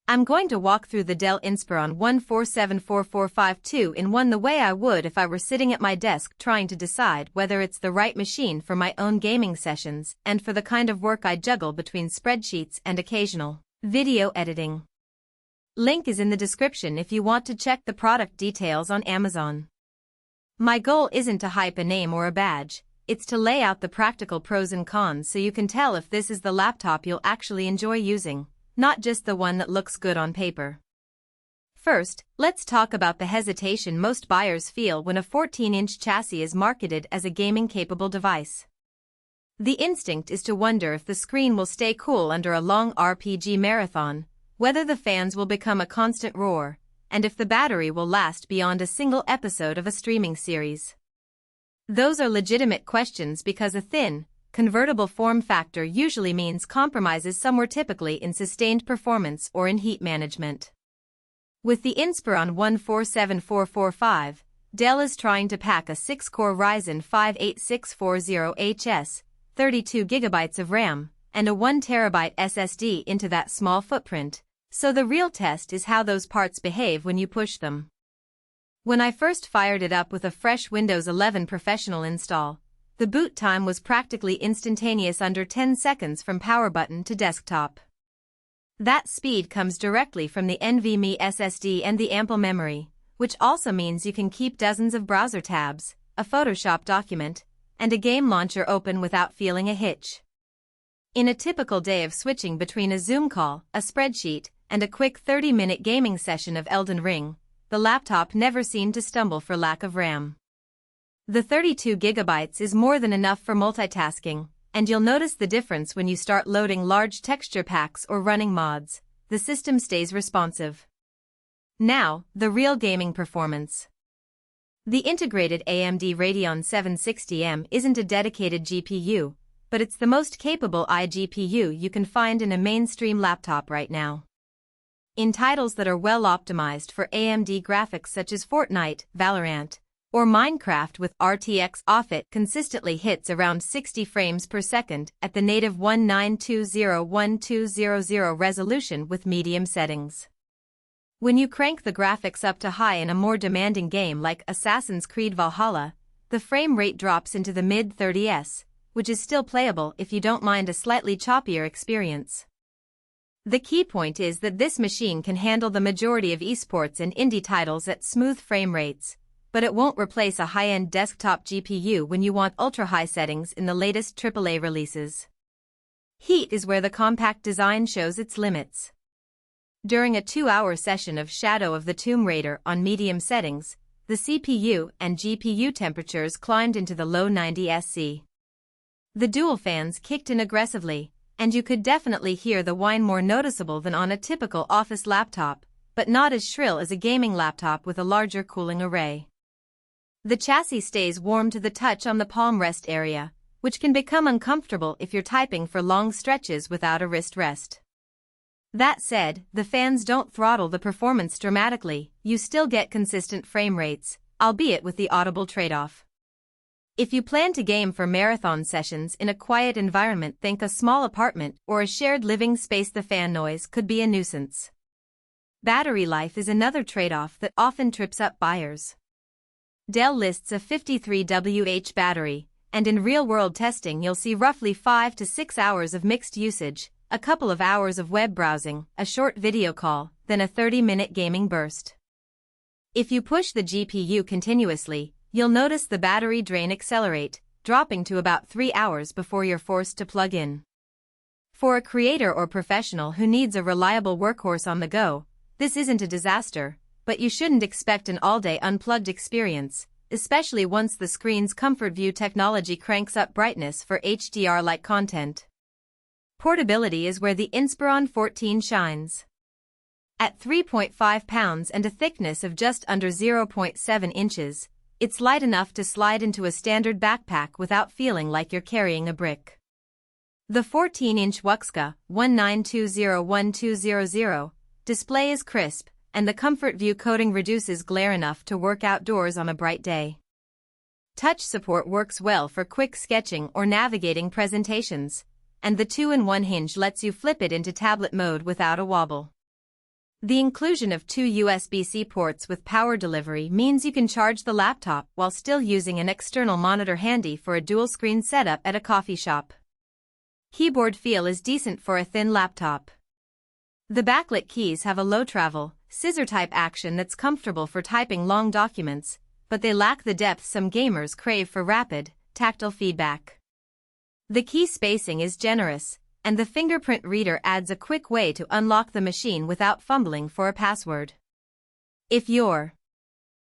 I'm going to walk through the Dell Inspiron 1474452 the way I would if I were sitting at my desk trying to decide whether it's the right machine for my own gaming sessions and for the kind of work I juggle between spreadsheets and occasional video editing. Link is in the description if you want to check the product details on Amazon. My goal isn't to hype a name or a badge, it's to lay out the practical pros and cons so you can tell if this is the laptop you'll actually enjoy using, not just the one that looks good on paper. First, let's talk about the hesitation most buyers feel when a 14-inch chassis is marketed as a gaming-capable device. The instinct is to wonder if the screen will stay cool under a long RPG marathon, whether the fans will become a constant roar, and if the battery will last beyond a single episode of a streaming series. Those are legitimate questions because a thin, convertible form factor usually means compromises somewhere, typically in sustained performance or in heat management. With the Inspiron 147445, Dell is trying to pack a 6-core Ryzen 5 8640HS, 32GB of RAM, and a 1TB SSD into that small footprint, so the real test is how those parts behave when you push them. When I first fired it up with a fresh Windows 11 professional install, the boot time was practically instantaneous, under 10 seconds from power button to desktop. That speed comes directly from the NVMe SSD and the ample memory, which also means you can keep dozens of browser tabs, a Photoshop document, and a game launcher open without feeling a hitch. In a typical day of switching between a Zoom call, a spreadsheet, and a quick 30-minute gaming session of Elden Ring, the laptop never seemed to stumble for lack of RAM. The 32GB is more than enough for multitasking, and you'll notice the difference when you start loading large texture packs or running mods. The system stays responsive. Now, the real gaming performance. The integrated AMD Radeon 760M isn't a dedicated GPU, but it's the most capable iGPU you can find in a mainstream laptop right now. In titles that are well optimized for AMD graphics such as Fortnite, Valorant, or Minecraft with RTX off, it consistently hits around 60 frames per second at the native 1920x1200 resolution with medium settings. When you crank the graphics up to high in a more demanding game like Assassin's Creed Valhalla, the frame rate drops into the mid-30s, which is still playable if you don't mind a slightly choppier experience. The key point is that this machine can handle the majority of esports and indie titles at smooth frame rates, but it won't replace a high-end desktop GPU when you want ultra-high settings in the latest AAA releases. Heat is where the compact design shows its limits. During a 2-hour session of Shadow of the Tomb Raider on medium settings, the CPU and GPU temperatures climbed into the low 90s C. The dual fans kicked in aggressively, and you could definitely hear the whine, more noticeable than on a typical office laptop, but not as shrill as a gaming laptop with a larger cooling array. The chassis stays warm to the touch on the palm rest area, which can become uncomfortable if you're typing for long stretches without a wrist rest. That said, the fans don't throttle the performance dramatically. You still get consistent frame rates, albeit with the audible trade-off. If you plan to game for marathon sessions in a quiet environment, think a small apartment or a shared living space. The fan noise could be a nuisance. Battery life is another trade-off that often trips up buyers. Dell lists a 53 Wh battery, and in real-world testing you'll see roughly 5 to 6 hours of mixed usage, a couple of hours of web browsing, a short video call, then a 30-minute gaming burst. If you push the GPU continuously, you'll notice the battery drain accelerate, dropping to about 3 hours before you're forced to plug in. For a creator or professional who needs a reliable workhorse on the go, this isn't a disaster, but you shouldn't expect an all-day unplugged experience, especially once the screen's Comfortview technology cranks up brightness for HDR-like content. Portability is where the Inspiron 14 shines. At 3.5 pounds and a thickness of just under 0.7 inches, it's light enough to slide into a standard backpack without feeling like you're carrying a brick. The 14-inch WUXGA 1920x1200 display is crisp, and the Comfortview coating reduces glare enough to work outdoors on a bright day. Touch support works well for quick sketching or navigating presentations, and the 2-in-1 hinge lets you flip it into tablet mode without a wobble. The inclusion of two USB-C ports with power delivery means you can charge the laptop while still using an external monitor, handy for a dual-screen setup at a coffee shop. Keyboard feel is decent for a thin laptop. The backlit keys have a low travel, scissor-type action that's comfortable for typing long documents, but they lack the depth some gamers crave for rapid, tactile feedback. The key spacing is generous, and the fingerprint reader adds a quick way to unlock the machine without fumbling for a password. If you're